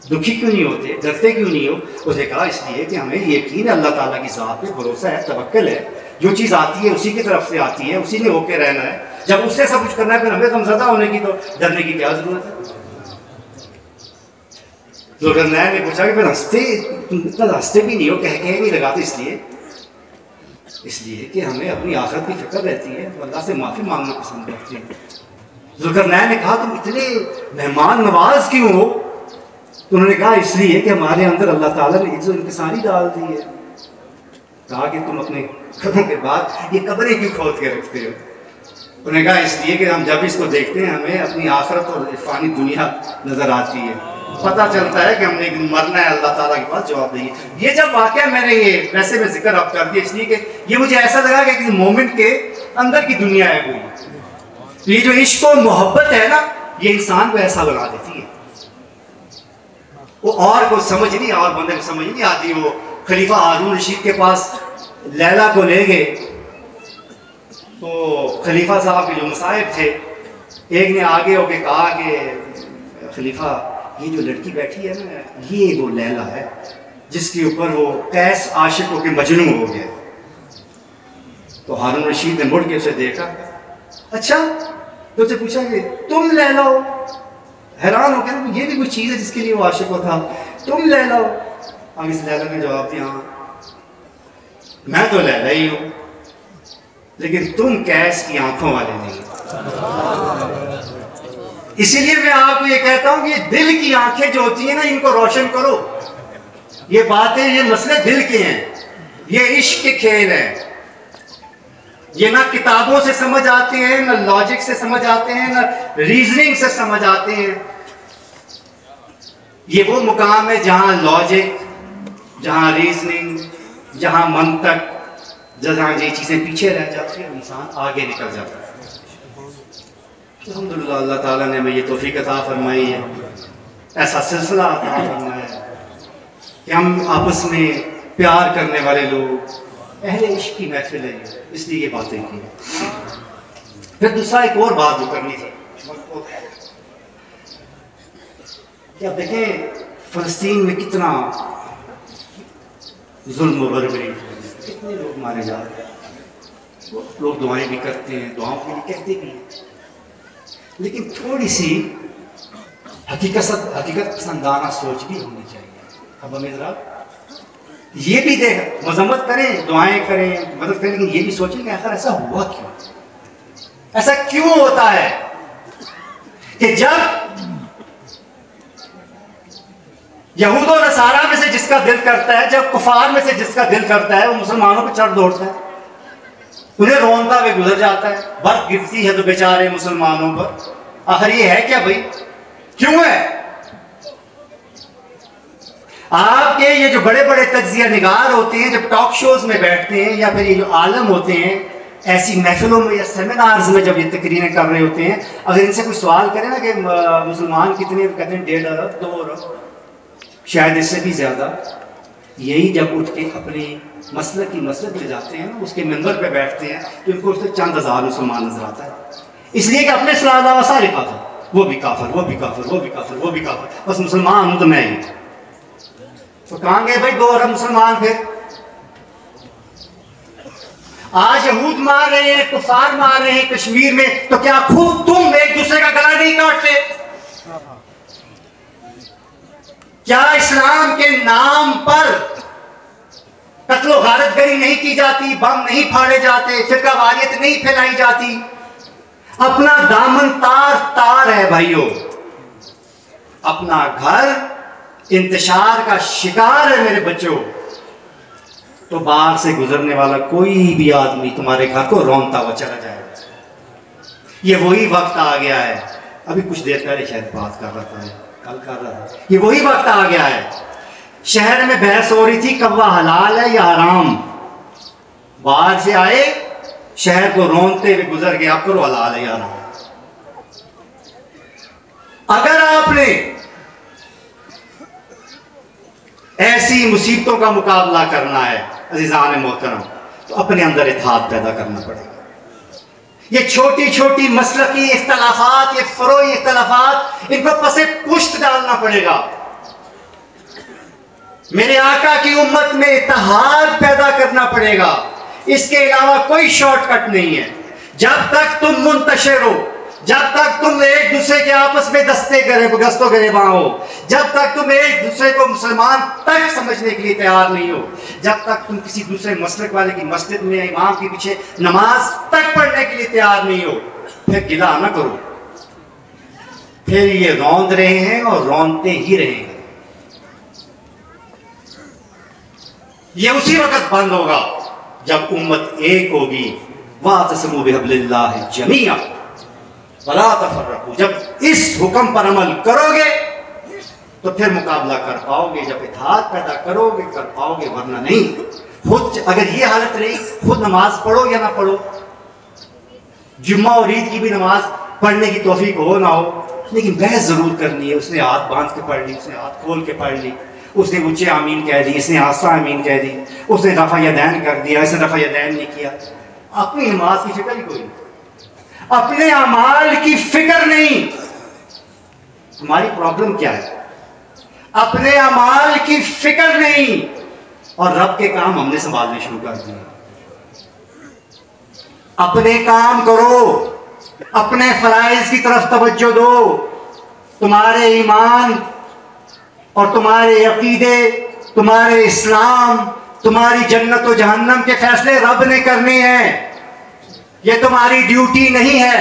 दुखी क्यों नहीं होते, डरते क्यों नहीं हो? उसने कहा इसलिए कि हमें यकीन है, अल्लाह ताला की ज़ात पे भरोसा है, तवक्कल है, जो चीज़ आती है उसी की तरफ से आती है, उसी ने होके रहना है। जब उससे सब कुछ करना है फिर हमें गमज़दा होने की तो डरने की क्या ज़रूरत है? ज़ुल्करनैन ने पूछा कि फिर हंसते, तुम इतना हंसते भी नहीं हो, कह नहीं लगाते? इसलिए कि हमें अपनी आखिरत की फिक्र रहती है, अल्लाह से माफ़ी मांगना पसंद करती है। ज़ुल्करनैन ने कहा तुम इतने मेहमान नवाज क्यों हो? तो उन्होंने कहा इसलिए कि हमारे अंदर अल्लाह ताला ने इज्जत इंकिसारी डाल दी है। कहा कि तुम अपने कब्रों के बाद ये कब्रें क्यों खोद के रखते हो? उन्होंने कहा इसलिए कि हम जब इसको देखते हैं हमें अपनी आखिरत और फ़ानी दुनिया नज़र आती है, पता चलता है कि हमने एक दिन मरना है, अल्लाह ताला के पास जवाब देंगे। ये जब वाक़या मैंने ये वैसे में जिक्र अब कर दिया इसलिए कि ये मुझे ऐसा लगा कि किसी मोमिन के अंदर की दुनिया है कोई। तो ये जो इश्क और मोहब्बत है ना, ये इंसान को ऐसा बना देती है, वो और को समझ नहीं, और बंदे को समझ नहीं आती। वो खलीफा हारून रशीद के पास लैला को ले गए तो खलीफा साहब के जो मुसाहिब थे, एक ने आगे होके कहा कि खलीफा ये जो लड़की बैठी है ना, ये वो लैला है जिसके ऊपर वो कैस आशिक होके मजनू हो गया। तो हारून रशीद ने मुड़ के उसे देखा, अच्छा, तो उसे पूछा कि तुम लैला हो? हैरान हो गया, ये भी कोई चीज़ है जिसके लिए वो आशिक था, तुम लैला हो? आगे से लैला ने जवाब दिया हाँ मैं तो लैला ही हूँ, लेकिन तुम कैस की आंखों वाले नहीं। इसीलिए मैं आपको ये कहता हूं कि दिल की आंखें जो होती हैं ना, इनको रोशन करो। ये बातें, ये मसले दिल के हैं, ये इश्क के खेल हैं। ये ना किताबों से समझ आते हैं, ना लॉजिक से समझ आते हैं, ना रीजनिंग से समझ आते हैं। ये वो मुकाम है जहां लॉजिक, जहां रीजनिंग, जहां मंतक, जहां ये चीजें पीछे रह जाती हैं, इंसान आगे निकल जाता है। अल्हम्दुलिल्लाह, अल्लाह ताला ने हमें ये तौफीक अता फरमाई है, ऐसा सिलसिला अता फरमाया है कि हम आपस में प्यार करने वाले लोग, अहले इश्क की महफिल है, इसलिए ये बातें की। फिर दूसरा एक और बात जो करनी थी कि अब देखें फ़लस्तीन में कितना जुल्म व बर्बरी, कितने लोग मारे जा रहे हैं। लोग दुआएं भी करते हैं, दुआओं के लिए कहते भी हैं, लेकिन थोड़ी सी हकीकत पसंदाना सोच भी होनी चाहिए। अब हमें जरा ये भी देख, मजम्मत करें, दुआएं करें, मदद करें, लेकिन ये भी सोचें कि आखिर ऐसा हुआ क्यों, ऐसा क्यों होता है कि जब यहूद और नसारा में से जिसका दिल करता है, जब कुफार में से जिसका दिल करता है, वो मुसलमानों पर चढ़ दौड़ता है, उन्हें रोनता हुए गुजर जाता है, बर्फ गिरती है तो बेचारे मुसलमानों पर। आखिर ये है क्या भाई, क्यों है? आपके ये जो बड़े बड़े तज्जिया निगार होते हैं, जब टॉक शोज में बैठते हैं, या फिर ये जो आलम होते हैं ऐसी महफिलों में या सेमिनार्स में जब ये तकरीरें कर रहे होते हैं, अगर इनसे कोई सवाल करें ना कि मुसलमान कितने, कहते हैं 1.5 अरब 2 अरब, शायद इससे भी ज्यादा। यही जब उठ के अपने मसलक की मसलक ले जाते हैं ना, उसके मंबर पे बैठते हैं, तो इनको उससे चंद हज़ार मुसलमान नजर आता है, इसलिए कि अपने सलाह सारे काफिर, वो भी काफिर, वो भी काफिर, वो भी काफिर, वो भी काफिर, बस मुसलमान हूं तो मैं ही। तो कहां गए भाई 2 अरब मुसलमान? फिर आज यहूद मार रहे हैं, कुफार मार रहे हैं कश्मीर में, तो क्या खुद तुम एक दूसरे का गला नहीं काटते? क्या इस्लाम के नाम पर कत्लो गारतगरी नहीं की जाती, बम नहीं फाड़े जाते, फिरकावारियत नहीं फैलाई जाती? अपना दामन तार तार है भाइयों, अपना घर इंतशार का शिकार है मेरे बच्चों। तो बाहर से गुजरने वाला कोई भी आदमी तुम्हारे घर को रौनता हुआ चला जाएगा। ये वही वक्त आ गया है, अभी कुछ देर पहले शायद बात कर रहा था, कल कर रहा था, ये वही वक्त आ गया है। शहर में बहस हो रही थी कौवा हलाल है या हराम, बाहर से आए शहर को रोनते हुए गुजर गए, आप करो हलाल है या हराम। अगर आपने ऐसी मुसीबतों का मुकाबला करना है अजीजान मोहतरम, तो अपने अंदर इत्तेहाद पैदा करना पड़ेगा। ये छोटी छोटी मसलकी इख्तलाफात, ये फरोई इख्तलाफात, इनको पसे पुष्ट डालना पड़ेगा। मेरे आका की उम्मत में इत्तेहाद पैदा करना पड़ेगा, इसके अलावा कोई शॉर्टकट नहीं है। जब तक तुम मुंतशिर हो, जब तक तुम एक दूसरे के आपस में दस्तों गिरेबां हो, जब तक तुम एक दूसरे को मुसलमान तक समझने के लिए तैयार नहीं हो, जब तक तुम किसी दूसरे मसलक वाले की मस्जिद में इमाम के पीछे नमाज तक पढ़ने के लिए तैयार नहीं हो, फिर गिला ना करो, फिर ये रौंद रहे हैं और रौंदते ही रहेंगे। ये उसी वक्त बंद होगा जब उम्मत एक होगी। वातसिमू बिहब्लिल्लाहि जमीआ वला तफर्रकू, जब इस हुक्म पर अमल करोगे तो फिर मुकाबला कर पाओगे, जब इत्तेहाद पैदा करोगे कर पाओगे, वरना नहीं। खुद अगर ये हालत रही, खुद नमाज पढ़ो या ना पढ़ो, जुम्मा और ईद की भी नमाज पढ़ने की तौफीक हो ना हो, लेकिन बहस जरूर करनी है। उसने हाथ बांध के पढ़ ली, उसने हाथ खोल के पढ़ ली, उसने ऊंचे आमीन कह दी, इसने आस्ता आमीन कह दी, उसने रफा यदैन कर दिया, इसने रफा यदैन नहीं किया। अपनी नमाज की फिक्र ही कोई नहीं, अपने अमाल की फिक्र नहीं। हमारी प्रॉब्लम क्या है? अपने अमाल की फिक्र नहीं, और रब के काम हमने संभालने शुरू कर दिए। अपने काम करो, अपने फराइज की तरफ तवज्जो दो। तुम्हारे ईमान और तुम्हारे अकीदे, तुम्हारे इस्लाम, तुम्हारी जन्नत और जहन्नम के फैसले रब ने करने हैं। ये तुम्हारी ड्यूटी नहीं है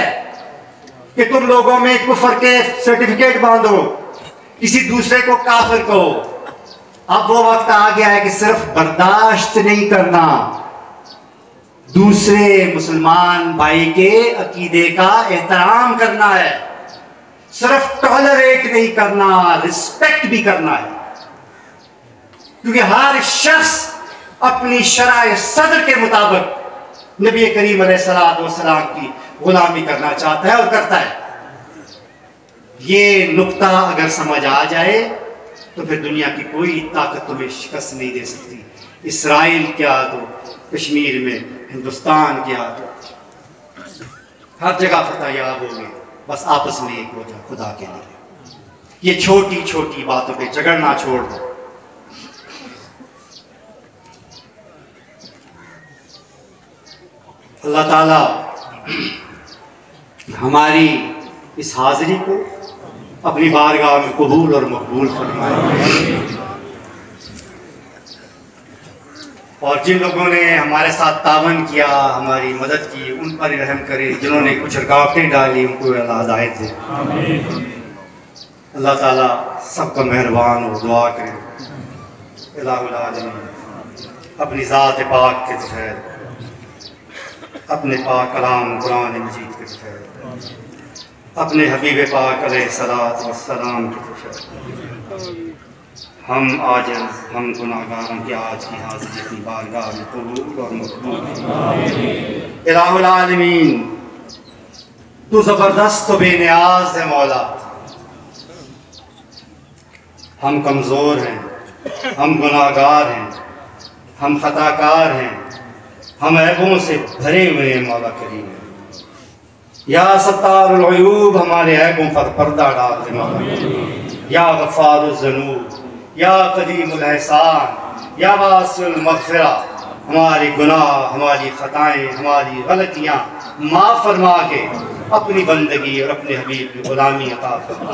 कि तुम लोगों में कुफर के सर्टिफिकेट बांधो, किसी दूसरे को काफिर कहो। अब वो वक्त आ गया है कि सिर्फ बर्दाश्त नहीं करना, दूसरे मुसलमान भाई के अकीदे का एहतराम करना है। सिर्फ टॉलरेट नहीं करना, रिस्पेक्ट भी करना है, क्योंकि हर शख्स अपनी शराय सदर के मुताबिक नबी करीम अलैहिस्सलाम की गुलामी करना चाहता है और करता है। ये नुक्ता अगर समझ आ जाए तो फिर दुनिया की कोई ताकत तुम्हें शिकस्त नहीं दे सकती। इसराइल क्या तो कश्मीर में, हिंदुस्तान क्या तो हर जगह फतह याब होंगे, बस आपस में एक हो जाए खुदा के लिए। ये छोटी छोटी बातों पे झगड़ना छोड़ दो। अल्लाह ताला हमारी इस हाजिरी को अपनी बारगाह में कबूल और मकबूल फरमाए। और जिन लोगों ने हमारे साथ तावन किया, हमारी मदद की, उन पर रहम करे। जिन्होंने कुछ रुकावटें डाली, उनको अल्लाह हिदायत दे। अल्लाह ताला सबका मेहरबान और दुआ करे। इलाहुल आलमीन अपनी ज़ात पाक के ज़फ़र, अपने पाक कलाम कुरान मजीद के ज़फ़र, अपने हबीब पाक अलैहिस्सलातु वस्सलाम के ज़फ़र, हम आज हम गुनाहगारों की आज की हाज़िरी अपनी बारगाह में कबूल और मक़बूल। इलाहुल आलमीन तू ज़बरदस्त तो बेनियाज़ है मौला। हम कमज़ोर हैं, हम गुनाहगार हैं, हम ख़ताकार हैं, हम ऐबों से भरे हुए हैं मौला करीम। या सत्तारुल अयूब हमारे ऐबों पर पर्दा डाल दे मौला। या गफ़ारुज़ ज़ुनूब, या क़दीमुल एहसान, या वासिउल मग़फ़िरा, हमारे गुनाह, हमारी ख़ताएँ, हमारी गलतियाँ माफ़ फरमा के अपनी बंदगी और अपने हबीब की ग़ुलामी अता फरमा।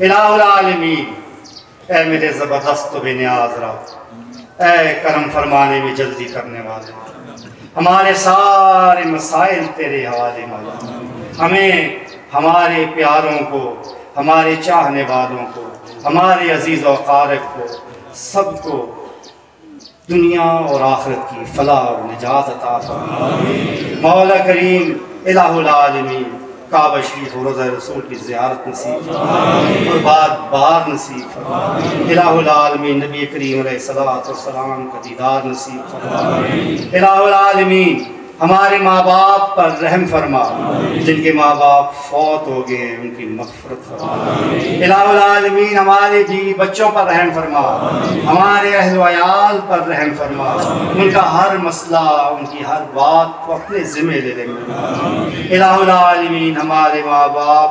इलाहुल आलमीन ऐ मेरे ज़बरदस्त बेनियाज़ रब, ऐ करम फरमाने में जल्दी करने वाले, हमारे सारे मसाइल तेरे हवाले मौला। हमें, हमारे प्यारों को, हमारे चाहने वालों को, हमारे अजीज़ और क़ारिब को, सबको दुनिया और आखिरत की फलाह और निजात अता फरमा मौला करीम। इलाहुल आलमीन काबा शरीफ और रोज़ा रसूल की ज़ियारत नसीब और बार बार नसीब फरमा। इलाहुल आलमीन नबी करीम अलैहिस्सलातु वस्सलाम का दीदार नसीब फरमा। इलाहुल आलमीन हमारे माँ बाप पर रहम फरमा, जिनके माँ बाप फौत हो गए हैं उनकी मग़फ़िरत फरमा। इलाहुल आलमीन हमारे बीवी बच्चों पर रहम फरमा, हमारे अहल व अयाल पर रहम फरमा, उनका हर मसला, उनकी हर बात को अपने ज़िम्मे ले लेंगे। इलाहुल आलमीन हमारे माँ बाप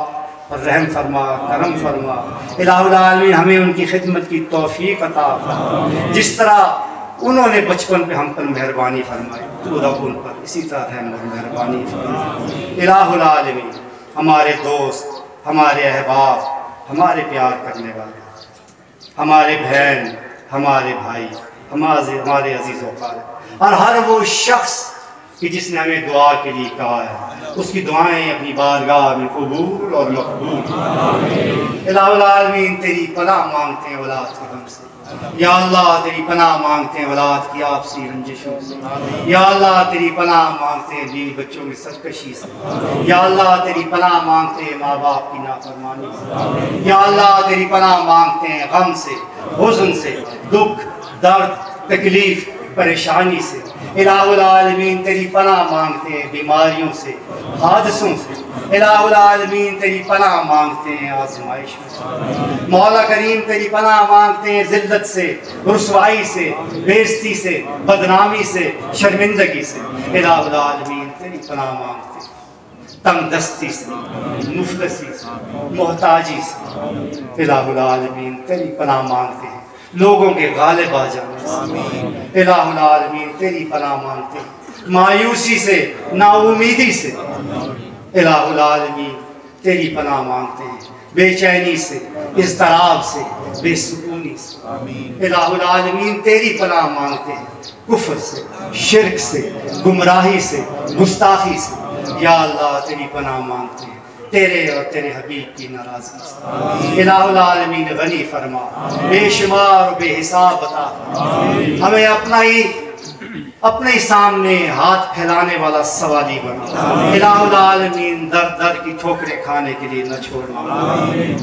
पर रहम फरमा, करम फरमा। इलाहुल आलमीन हमें उनकी खिदमत की तौफ़ीक़ अता फरमा। जिस तरह उन्होंने बचपन पे हम पर मेहरबानी फरमाई, तू रब उन पर इसी तरह रहम और मेहरबानी फरमा। इलाहुल आलमीन हमारे दोस्त, हमारे अहबाब, हमारे प्यार करने वाले, हमारे बहन, हमारे भाई, हमारे अजीज़ व क़ारिब और हर वो शख्स कि जिसने हमें दुआ के लिए कहा है, उसकी दुआएं अपनी बारगाह में कबूल और मक़बूल। इलाहुल आलमीन तेरी पनाह मांगते हैं औलाद के गम से। या अल्लाह तेरी पनाह मांगते हैं औलाद की आपसी रंजिशों से। या अल्लाह तेरी पनाह मांगते हैं बीवी बच्चों की सरकशी से। या अल्लाह तेरी पनाह मांगते हैं माँ बाप की नाफरमानी से। या अल्लाह तेरी पनाह मांगते हैं गम से, हुज़्न से, दुख, दर्द, तकलीफ, परेशानी से। इलाहुल आलमीन तेरी पनाह मांगते हैं बीमारियों से, हादसों से। इलाहुल आलमीन तेरी पनाह मांगते हैं आज़माइशों से। मौला करीम तेरी पनाह मांगते हैं ज़िल्लत से, रुसवाई से, बेइज्जती से, बदनामी से, शर्मिंदगी से। इलाहुल आलमीन तेरी पनाह मांगते हैं तंगदस्ती से, मुफलसी से, मोहताजी से। इलाहुल आलमीन तेरी पनाह मांगते हैं लोगों के गालिब आ जाने से। इलाहुल आलमीन तेरी पनाह मांगते हैं मायूसी से, नाउमीदी से। इलाहुल आलमीन तेरी पनाह मांगते हैं बेचैनी से, इज़्तिराब से, बेसुकूनी से। इलाहुल आलमीन तेरी पनाह मांगते हैं कुफ्र से, शिर्क से, गुमराही से, गुस्ताखी से। या अल्लाह तेरी पनाह मांगते हैं तेरे और तेरे हबीब की नाराज़गी से। इलाहुल आलमीन गनी फरमा, बेशुमार और बेहिसाब बता, हमें अपने ही सामने हाथ फैलाने वाला सवाली बना। इलाहुल आलमीन दर दर की ठोकरें खाने के लिए न छोड़ना।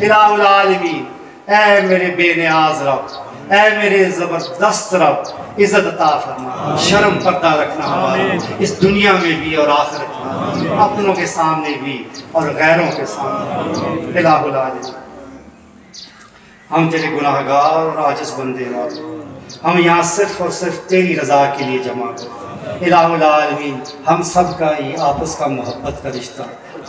इलाहुल आलमीन ऐ मेरे बेनियाज रब, ऐ मेरे ज़बरदस्त रब, इज़्ज़त अता फरमा, शर्म पर्दा रखना हमारा इस दुनिया में भी और आखिरत में, अपनों के सामने भी और गैरों के सामने। इलाहुल आलमीन हम तेरे गुनाहगार और आजिज़ बंदे हैं, हम यहाँ सिर्फ और सिर्फ तेरी रज़ा के लिए जमा हो। इलाहुल आलमीन हम सब का ही आपस का मोहब्बत का रिश्ता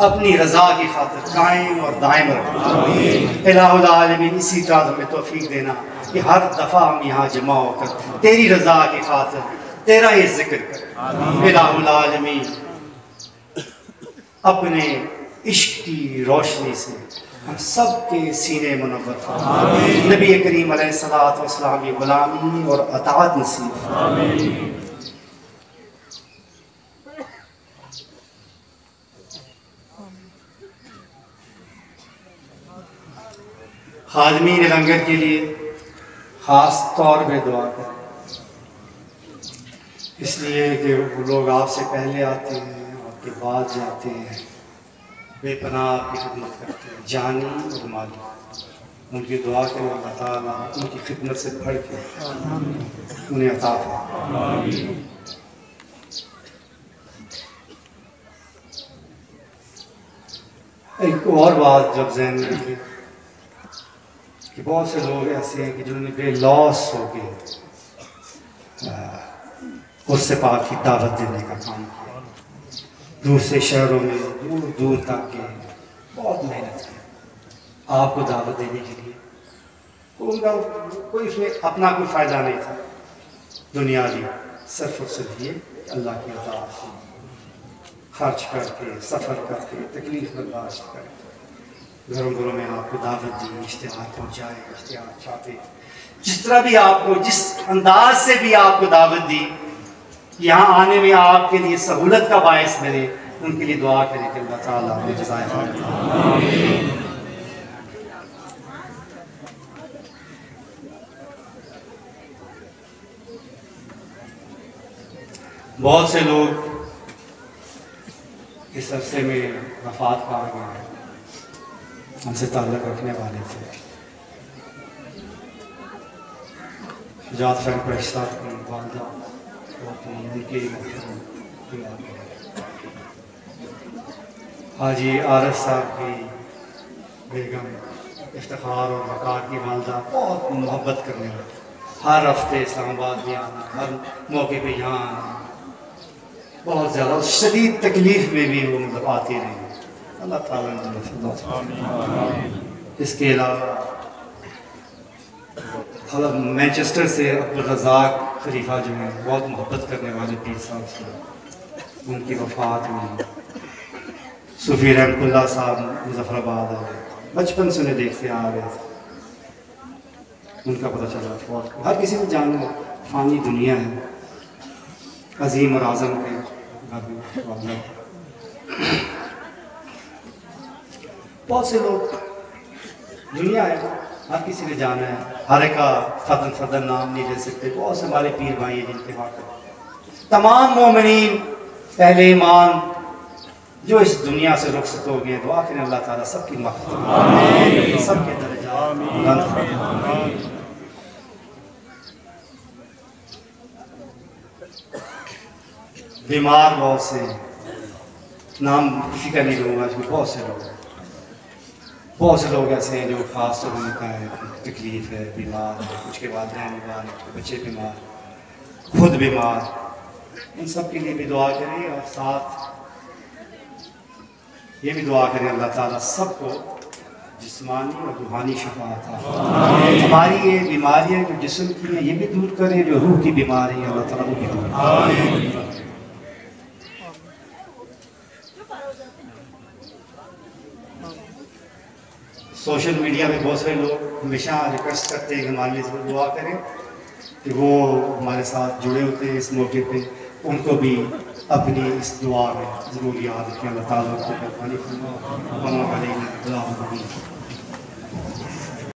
अपनी रज़ा की खातिर कायम और दायम रखना। इलाहुल आलमीन इसी तरह हमें तौफीक देना कि हर दफ़ा हम यहाँ जमा होकर तेरी रज़ा की खातिर तेरा ही जिक्र करें। इलाहुल आलमीन अपने इश्क की रोशनी से हम सब के सीने मुनव्वर फरमा। नबी करीम अलैहिस्सलातु वस्सलाम की गुलामी और अताअत नसीब। खादमीन लंगर के लिए ख़ास तौर पे दुआ करें, इसलिए कि वो लोग आपसे पहले आते हैं, आपके बाद जाते हैं, बेपनाह आपकी खिदमत करते हैं, जानी और माली। उनकी दुआ करें, अल्लाह ताला उनकी खिदमत से बढ़ के उन्हें अता फरमाए। एक और बात जब ज़हन में रखिए कि बहुत से लोग ऐसे हैं कि जिन्होंने बेलौस हो के उससे पाक की दावत देने का काम किया, दूसरे शहरों में दूर दूर तक के बहुत मेहनत की आपको दावत देने के लिए। उनका कोई इसमें अपना कोई फ़ायदा नहीं था दुनियावी, सिर्फ और सिर्फ ये अल्लाह की अता खर्च करके, सफ़र करके, तकलीफ बर्दाश्त करके घरों घरों में आपको दावत दी, इश्तिहार पहुँचाए, इश्तिहार छापे, जिस तरह भी आपको, जिस अंदाज से भी आपको दावत दी, यहाँ आने में आपके लिए सहूलत का बायस बने, उनके लिए दुआ करें कि अल्लाह ताला उन्हें जज़ाए खैर। बहुत से लोग इस अरसे में वफात पा गए हैं, हमसे ताल्लुक़ रखने वाले थे। जात फैसा की वालदा उनकी हाजी आरफ साहब की बेगम इफ्तिखार और वक़ार की वालदा बहुत मोहब्बत करने वाले, हर हफ्ते इस्लामाबाद में आना, हर मौके पे यहाँ आना, बहुत ज़्यादा शदीद तकलीफ़ में भी वो मतलब आती रही। अल्लाह ताला इसके अलावा मैनचेस्टर से अब्दुल रज़ाक खलीफा जो हैं बहुत मोहब्बत करने वाले पीर साहब से, उनकी वफ़ात हुई। सूफी रहमतुल्लाह साहब मुज़फ़्फ़राबाद आए, बचपन से उन्हें देखते आ रहे थे, उनका पता चला बहुत। हर किसी को जानना फ़ानी दुनिया है, अजीम और आज़म के बहुत से लोग दुनिया है, हर किसी ने जाना है, हर एक का फदन फदन नाम नहीं ले सकते। बहुत से हमारे पीर भाई हैं जिनके वाक़ तमाम मोमिनीन पहले ईमान जो इस दुनिया से रुखसत हो गए, दुआ करें अल्लाह ताला सबकी मग़फ़िरत, सबके दर्जात बुलंद फरमाए। बीमार बहुत से, नाम किसी का नहीं लूँगा, इसमें बहुत से लोग ऐसे हैं जो ख़ास तौर उनका है तकलीफ़ है, बीमार है, कुछ के वालिदैन बीमार है, कुछ बच्चे बीमार, खुद बीमार, इन सब के लिए भी दुआ करें और साथ ये भी दुआ करें अल्लाह ताला सबको जिस्मानी और रूहानी शफा अता फरमाए। हमारी ये बीमारियाँ जो जिस्म की हैं ये भी दूर करें, जो रूह की बीमारी है अल्लाह ताला वो भी दूर करें। सोशल मीडिया में बहुत सारे लोग हमेशा रिक्वेस्ट करते हैं कि हमारे लिए दुआ करें, कि वो हमारे साथ जुड़े होते हैं इस मौके पे, उनको भी अपनी इस दुआ में ज़रूर याद रखें। अल्लाह ताला को